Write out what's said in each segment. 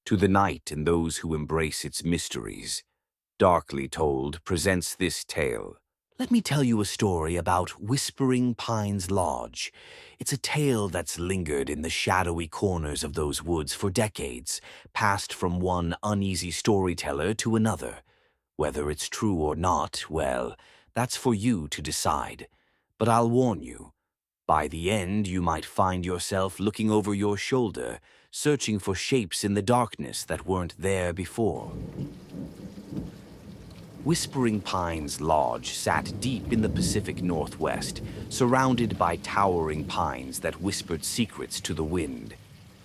To the night and those who embrace its mysteries, Darkly Told presents this tale. Let me tell you a story about Whispering Pines Lodge. It's a tale that's lingered in the shadowy corners of those woods for decades, passed from one uneasy storyteller to another. Whether it's true or not, well, that's for you to decide. But I'll warn you, by the end you might find yourself looking over your shoulder, searching for shapes in the darkness that weren't there before. Whispering Pines Lodge sat deep in the Pacific Northwest, surrounded by towering pines that whispered secrets to the wind.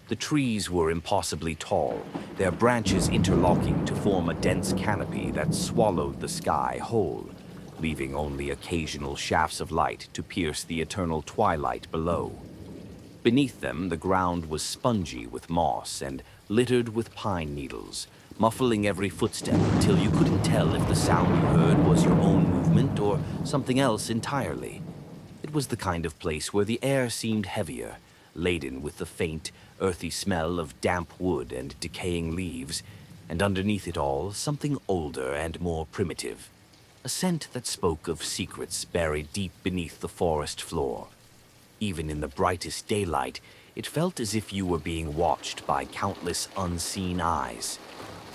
The trees were impossibly tall, their branches interlocking to form a dense canopy that swallowed the sky whole, leaving only occasional shafts of light to pierce the eternal twilight below. Beneath them, the ground was spongy with moss and littered with pine needles, muffling every footstep until you couldn't tell if the sound you heard was your own movement or something else entirely. It was the kind of place where the air seemed heavier, laden with the faint, earthy smell of damp wood and decaying leaves, and underneath it all, something older and more primitive. A scent that spoke of secrets buried deep beneath the forest floor. Even in the brightest daylight, it felt as if you were being watched by countless unseen eyes.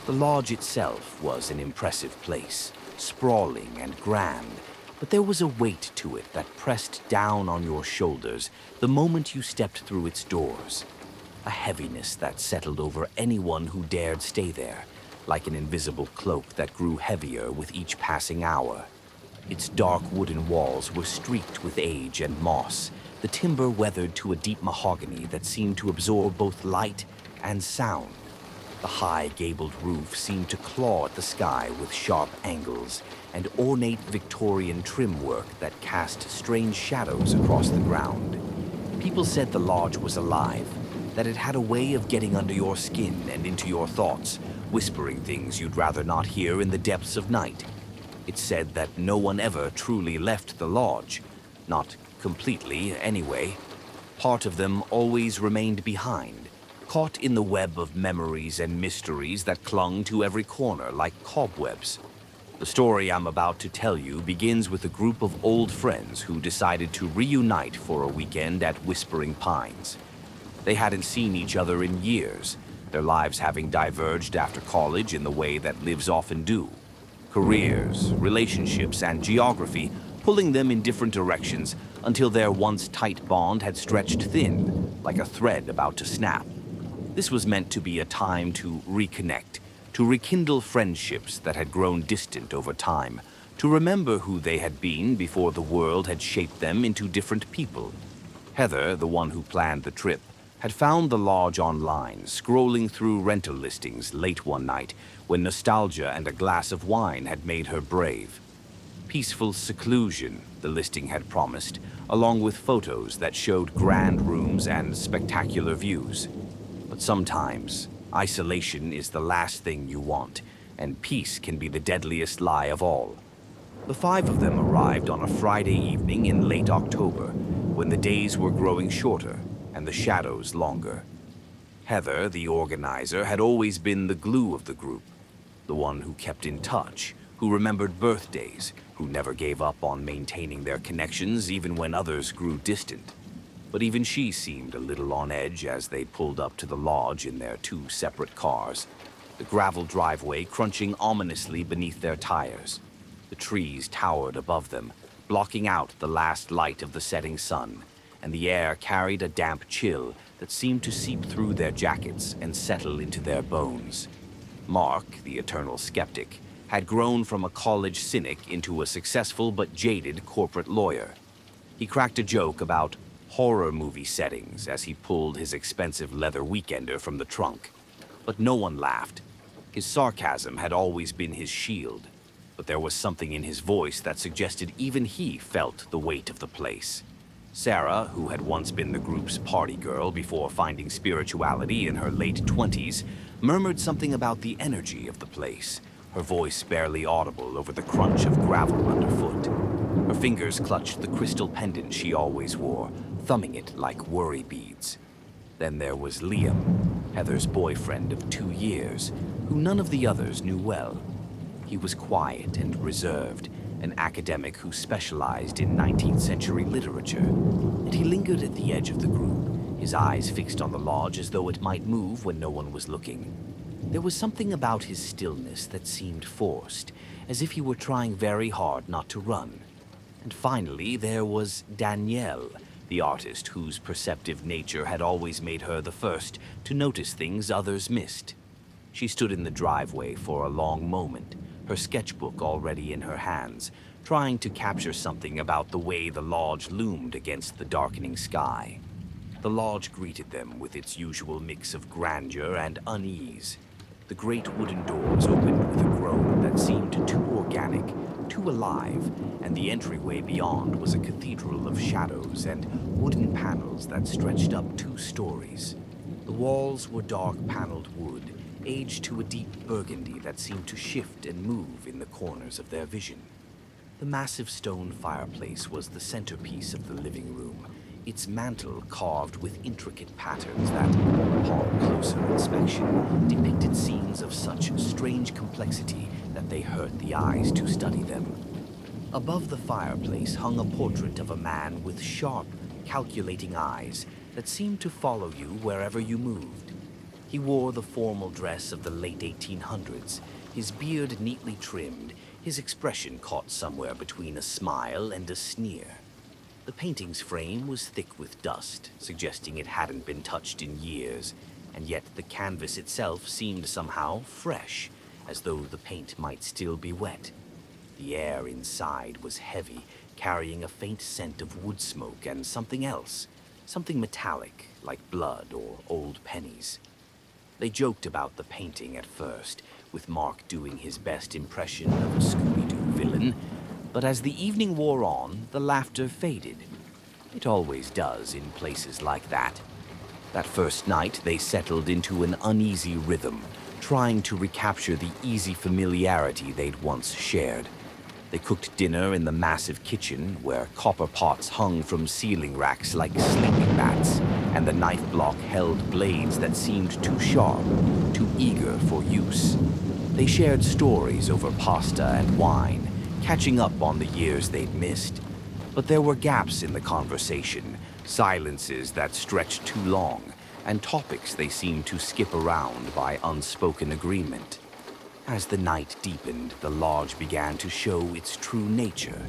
The lodge itself was an impressive place, sprawling and grand, but there was a weight to it that pressed down on your shoulders the moment you stepped through its doors. A heaviness that settled over anyone who dared stay there, like an invisible cloak that grew heavier with each passing hour. Its dark wooden walls were streaked with age and moss, the timber weathered to a deep mahogany that seemed to absorb both light and sound. The high gabled roof seemed to claw at the sky with sharp angles and ornate Victorian trim work that cast strange shadows across the ground. People said the lodge was alive, that it had a way of getting under your skin and into your thoughts, whispering things you'd rather not hear in the depths of night. It said that no one ever truly left the lodge, not completely anyway. Part of them always remained behind, caught in the web of memories and mysteries that clung to every corner like cobwebs. The story I'm about to tell you begins with a group of old friends who decided to reunite for a weekend at Whispering Pines. They hadn't seen each other in years, their lives having diverged after college in the way that lives often do. Careers, relationships, and geography pulling them in different directions until their once tight bond had stretched thin, like a thread about to snap. This was meant to be a time to reconnect, to rekindle friendships that had grown distant over time, to remember who they had been before the world had shaped them into different people. Heather, the one who planned the trip, had found the lodge online, scrolling through rental listings late one night when nostalgia and a glass of wine had made her brave. Peaceful seclusion, the listing had promised, along with photos that showed grand rooms and spectacular views. But sometimes, isolation is the last thing you want, and peace can be the deadliest lie of all. The five of them arrived on a Friday evening in late October, when the days were growing shorter and the shadows longer. Heather, the organizer, had always been the glue of the group, the one who kept in touch, who remembered birthdays, who never gave up on maintaining their connections even when others grew distant. But even she seemed a little on edge as they pulled up to the lodge in their two separate cars, the gravel driveway crunching ominously beneath their tires. The trees towered above them, blocking out the last light of the setting sun, and the air carried a damp chill that seemed to seep through their jackets and settle into their bones. Mark, the eternal skeptic, had grown from a college cynic into a successful but jaded corporate lawyer. He cracked a joke about horror movie settings as he pulled his expensive leather weekender from the trunk. But no one laughed. His sarcasm had always been his shield, but there was something in his voice that suggested even he felt the weight of the place. Sarah, who had once been the group's party girl before finding spirituality in her late 20s, murmured something about the energy of the place, her voice barely audible over the crunch of gravel underfoot. Her fingers clutched the crystal pendant she always wore, thumbing it like worry beads. Then there was Liam, Heather's boyfriend of 2 years, who none of the others knew well. He was quiet and reserved, an academic who specialized in 19th century literature, and he lingered at the edge of the group, his eyes fixed on the lodge as though it might move when no one was looking. There was something about his stillness that seemed forced, as if he were trying very hard not to run. And finally, there was Danielle, the artist whose perceptive nature had always made her the first to notice things others missed. She stood in the driveway for a long moment, her sketchbook already in her hands, trying to capture something about the way the lodge loomed against the darkening sky. The lodge greeted them with its usual mix of grandeur and unease. The great wooden doors opened with a groan that seemed too organic, too alive, and the entryway beyond was a cathedral of shadows and wooden panels that stretched up 2 stories. The walls were dark paneled wood, aged to a deep burgundy that seemed to shift and move in the corners of their vision. The massive stone fireplace was the centerpiece of the living room, its mantel carved with intricate patterns that, upon closer inspection, depicted scenes of such strange complexity that they hurt the eyes to study them. Above the fireplace hung a portrait of a man with sharp, calculating eyes that seemed to follow you wherever you moved. He wore the formal dress of the late 1800s, his beard neatly trimmed, his expression caught somewhere between a smile and a sneer. The painting's frame was thick with dust, suggesting it hadn't been touched in years, and yet the canvas itself seemed somehow fresh, as though the paint might still be wet. The air inside was heavy, carrying a faint scent of wood smoke and something else, something metallic, like blood or old pennies. They joked about the painting at first, with Mark doing his best impression of a Scooby-Doo villain, but as the evening wore on, the laughter faded. It always does in places like that. That first night, they settled into an uneasy rhythm, trying to recapture the easy familiarity they'd once shared. They cooked dinner in the massive kitchen, where copper pots hung from ceiling racks like sleeping mats, and the knife block held blades that seemed too sharp, too eager for use. They shared stories over pasta and wine, catching up on the years they'd missed. But there were gaps in the conversation, silences that stretched too long, and topics they seemed to skip around by unspoken agreement. As the night deepened, the lodge began to show its true nature.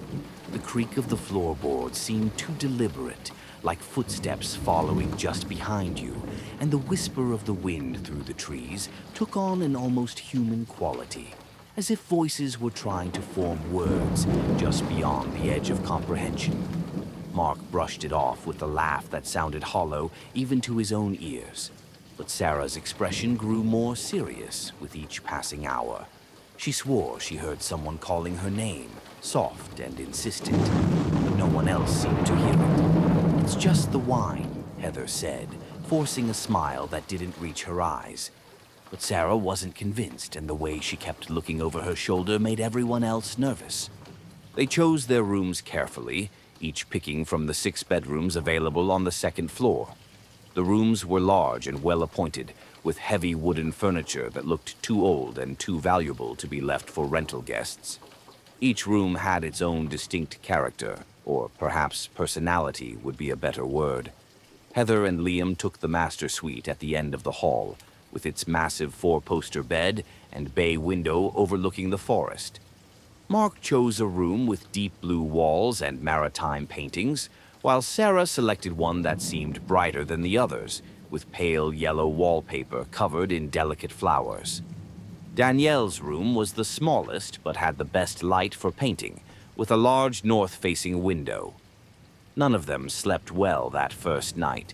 The creak of the floorboards seemed too deliberate, like footsteps following just behind you, and the whisper of the wind through the trees took on an almost human quality, as if voices were trying to form words just beyond the edge of comprehension. Mark brushed it off with a laugh that sounded hollow even to his own ears. But Sarah's expression grew more serious with each passing hour. She swore she heard someone calling her name, soft and insistent, but no one else seemed to hear it. "It's just the wine," Heather said, forcing a smile that didn't reach her eyes. But Sarah wasn't convinced, and the way she kept looking over her shoulder made everyone else nervous. They chose their rooms carefully, each picking from the 6 bedrooms available on the 2nd floor. The rooms were large and well appointed, with heavy wooden furniture that looked too old and too valuable to be left for rental guests. Each room had its own distinct character, or perhaps personality would be a better word. Heather and Liam took the master suite at the end of the hall, with its massive 4-poster bed and bay window overlooking the forest. Mark chose a room with deep blue walls and maritime paintings, while Sarah selected one that seemed brighter than the others, with pale yellow wallpaper covered in delicate flowers. Danielle's room was the smallest but had the best light for painting, with a large north-facing window. None of them slept well that first night.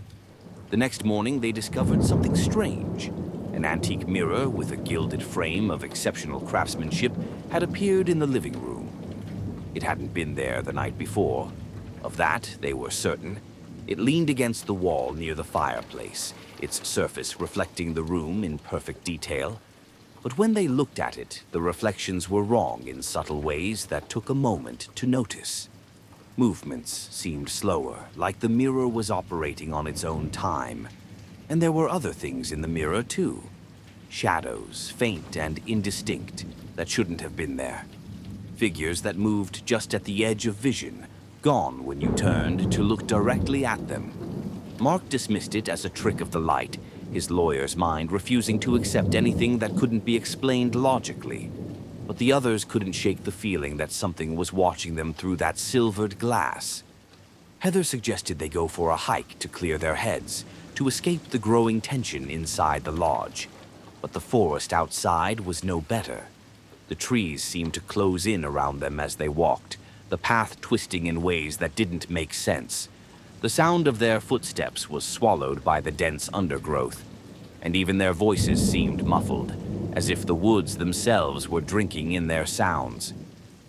The next morning, they discovered something strange. An antique mirror with a gilded frame of exceptional craftsmanship had appeared in the living room. It hadn't been there the night before. Of that, they were certain. It leaned against the wall near the fireplace, its surface reflecting the room in perfect detail. But when they looked at it, the reflections were wrong in subtle ways that took a moment to notice. Movements seemed slower, like the mirror was operating on its own time. And there were other things in the mirror, too. Shadows, faint and indistinct, that shouldn't have been there. Figures that moved just at the edge of vision, gone when you turned to look directly at them. Mark dismissed it as a trick of the light, his lawyer's mind refusing to accept anything that couldn't be explained logically. But the others couldn't shake the feeling that something was watching them through that silvered glass. Heather suggested they go for a hike to clear their heads, to escape the growing tension inside the lodge. But the forest outside was no better. The trees seemed to close in around them as they walked, the path twisting in ways that didn't make sense. The sound of their footsteps was swallowed by the dense undergrowth, and even their voices seemed muffled, as if the woods themselves were drinking in their sounds.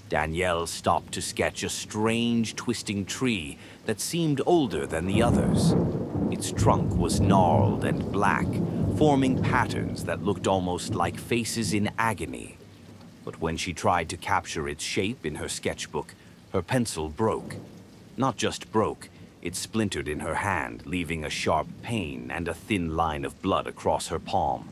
Danielle stopped to sketch a strange, twisting tree that seemed older than the others. Its trunk was gnarled and black, forming patterns that looked almost like faces in agony. But when she tried to capture its shape in her sketchbook, her pencil broke. Not just broke, it splintered in her hand, leaving a sharp pain and a thin line of blood across her palm.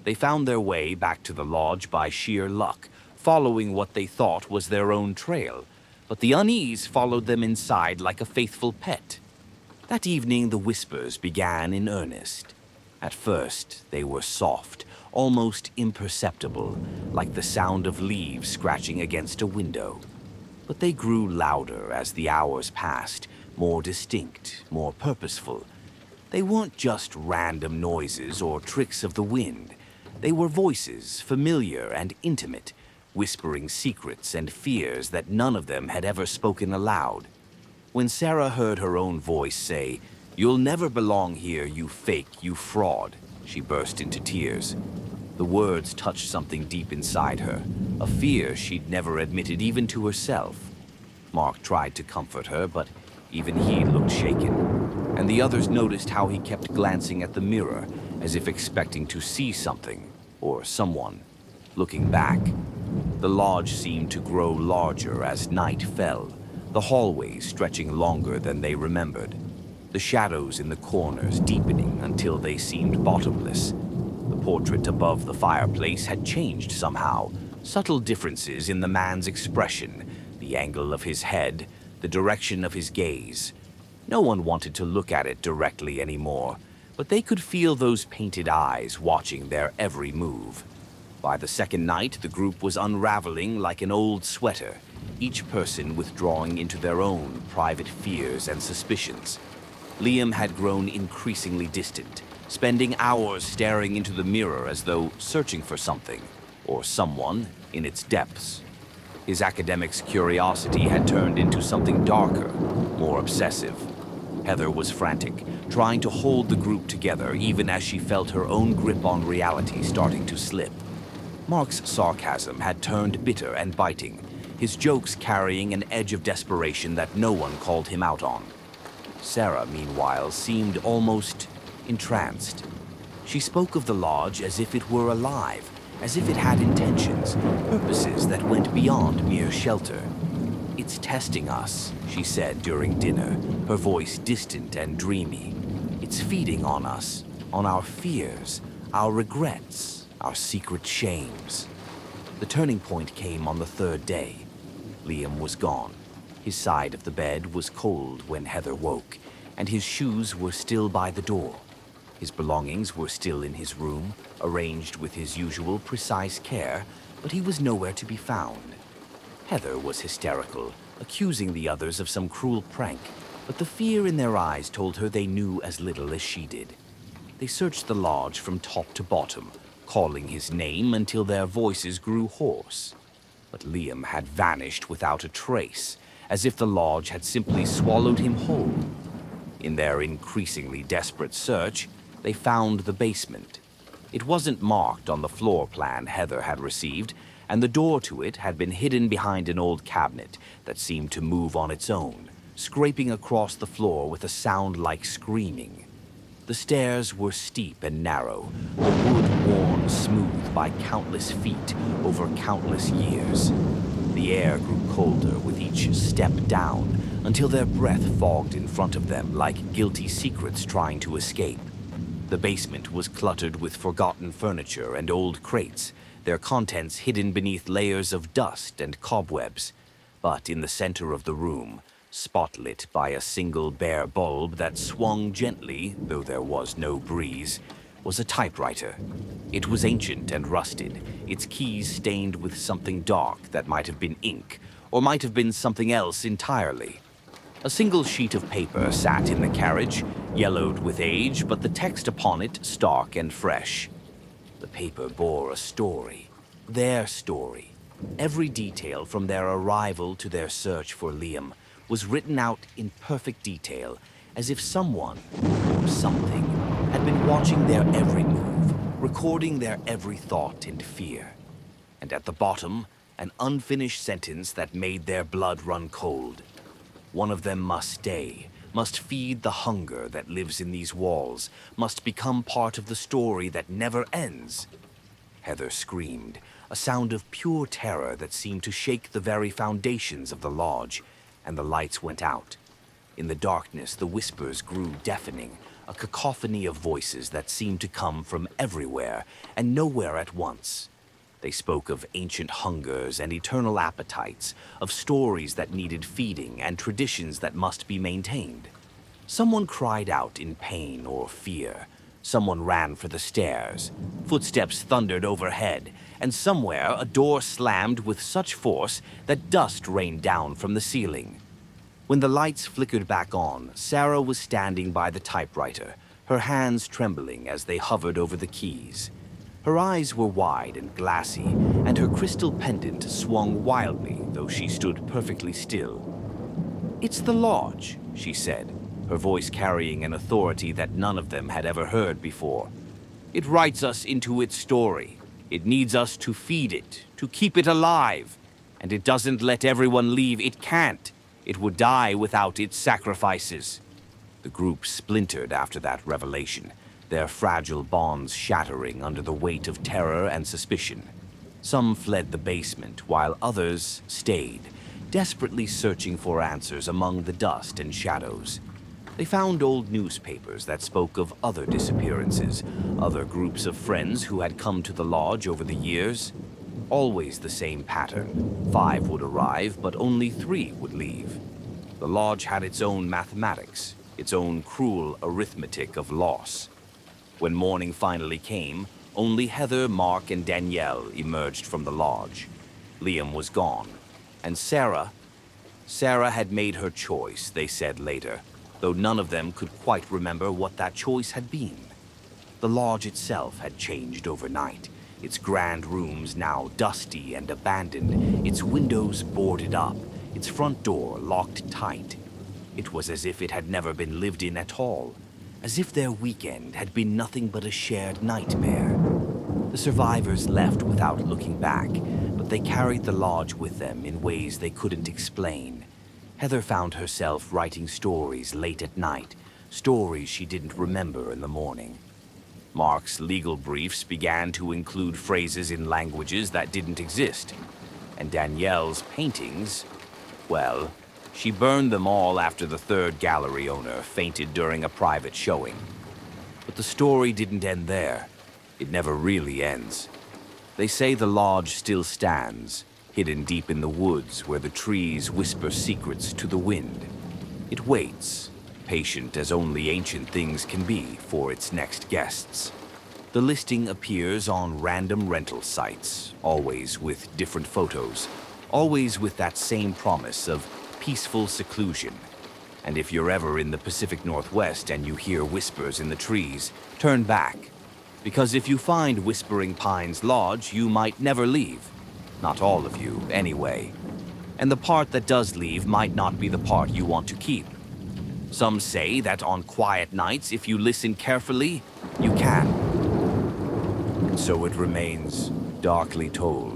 They found their way back to the lodge by sheer luck, following what they thought was their own trail, but the unease followed them inside like a faithful pet. That evening, the whispers began in earnest. At first, they were soft, almost imperceptible, like the sound of leaves scratching against a window. But they grew louder as the hours passed, more distinct, more purposeful. They weren't just random noises or tricks of the wind. They were voices, familiar and intimate, whispering secrets and fears that none of them had ever spoken aloud. When Sarah heard her own voice say, "You'll never belong here, you fake, you fraud," she burst into tears. The words touched something deep inside her, a fear she'd never admitted even to herself. Mark tried to comfort her, but even he looked shaken, and the others noticed how he kept glancing at the mirror, as if expecting to see something, or someone. Looking back, the lodge seemed to grow larger as night fell, the hallways stretching longer than they remembered, the shadows in the corners deepening until they seemed bottomless. The portrait above the fireplace had changed somehow, subtle differences in the man's expression, the angle of his head, the direction of his gaze. No one wanted to look at it directly anymore, but they could feel those painted eyes watching their every move. By the second night, the group was unraveling like an old sweater, each person withdrawing into their own private fears and suspicions. Liam had grown increasingly distant, spending hours staring into the mirror as though searching for something, or someone, in its depths. His academic's curiosity had turned into something darker, more obsessive. Heather was frantic, trying to hold the group together even as she felt her own grip on reality starting to slip. Mark's sarcasm had turned bitter and biting, his jokes carrying an edge of desperation that no one called him out on. Sarah, meanwhile, seemed almost entranced. She spoke of the lodge as if it were alive, as if it had intentions, purposes that went beyond mere shelter. "It's testing us," she said during dinner, her voice distant and dreamy. "It's feeding on us, on our fears, our regrets, our secret shames." The turning point came on the third day. Liam was gone. His side of the bed was cold when Heather woke, and his shoes were still by the door. His belongings were still in his room, arranged with his usual precise care, but he was nowhere to be found. Heather was hysterical, accusing the others of some cruel prank, but the fear in their eyes told her they knew as little as she did. They searched the lodge from top to bottom, calling his name until their voices grew hoarse. But Liam had vanished without a trace, as if the lodge had simply swallowed him whole. In their increasingly desperate search, they found the basement. It wasn't marked on the floor plan Heather had received, and the door to it had been hidden behind an old cabinet that seemed to move on its own, scraping across the floor with a sound like screaming. The stairs were steep and narrow, the wood worn smooth by countless feet over countless years. The air grew colder with each step down, until their breath fogged in front of them like guilty secrets trying to escape. The basement was cluttered with forgotten furniture and old crates, their contents hidden beneath layers of dust and cobwebs. But in the center of the room, spotlit by a single bare bulb that swung gently, though there was no breeze, was a typewriter. It was ancient and rusted, its keys stained with something dark that might have been ink, or might have been something else entirely. A single sheet of paper sat in the carriage, yellowed with age, but the text upon it stark and fresh. The paper bore a story, their story. Every detail from their arrival to their search for Liam was written out in perfect detail, as if someone or something had been watching their every move, recording their every thought and fear. And at the bottom, an unfinished sentence that made their blood run cold. One of them must stay, must feed the hunger that lives in these walls, must become part of the story that never ends. Heather screamed, a sound of pure terror that seemed to shake the very foundations of the lodge, and the lights went out. In the darkness, the whispers grew deafening, a cacophony of voices that seemed to come from everywhere and nowhere at once. They spoke of ancient hungers and eternal appetites, of stories that needed feeding and traditions that must be maintained. Someone cried out in pain or fear. Someone ran for the stairs. Footsteps thundered overhead, and somewhere a door slammed with such force that dust rained down from the ceiling. When the lights flickered back on, Sarah was standing by the typewriter, her hands trembling as they hovered over the keys. Her eyes were wide and glassy, and her crystal pendant swung wildly, though she stood perfectly still. "It's the lodge," she said, her voice carrying an authority that none of them had ever heard before. "It writes us into its story. It needs us to feed it, to keep it alive. And it doesn't let everyone leave. It can't. It would die without its sacrifices." The group splintered after that revelation, their fragile bonds shattering under the weight of terror and suspicion. Some fled the basement, while others stayed, desperately searching for answers among the dust and shadows. They found old newspapers that spoke of other disappearances, other groups of friends who had come to the lodge over the years. Always the same pattern. 5 would arrive, but only 3 would leave. The lodge had its own mathematics, its own cruel arithmetic of loss. When morning finally came, only Heather, Mark, and Danielle emerged from the lodge. Liam was gone, and Sarah had made her choice, they said later, though none of them could quite remember what that choice had been. The lodge itself had changed overnight, its grand rooms now dusty and abandoned, its windows boarded up, its front door locked tight. It was as if it had never been lived in at all, as if their weekend had been nothing but a shared nightmare. The survivors left without looking back, but they carried the lodge with them in ways they couldn't explain. Heather found herself writing stories late at night, stories she didn't remember in the morning. Mark's legal briefs began to include phrases in languages that didn't exist, and Danielle's paintings, well, she burned them all after the 3rd gallery owner fainted during a private showing. But the story didn't end there. It never really ends. They say the lodge still stands, hidden deep in the woods where the trees whisper secrets to the wind. It waits, patient as only ancient things can be, for its next guests. The listing appears on random rental sites, always with different photos, always with that same promise of peaceful seclusion. And if you're ever in the Pacific Northwest and you hear whispers in the trees, turn back. Because if you find Whispering Pines Lodge, you might never leave. Not all of you, anyway. And the part that does leave might not be the part you want to keep. Some say that on quiet nights, if you listen carefully, you can. And so it remains darkly told.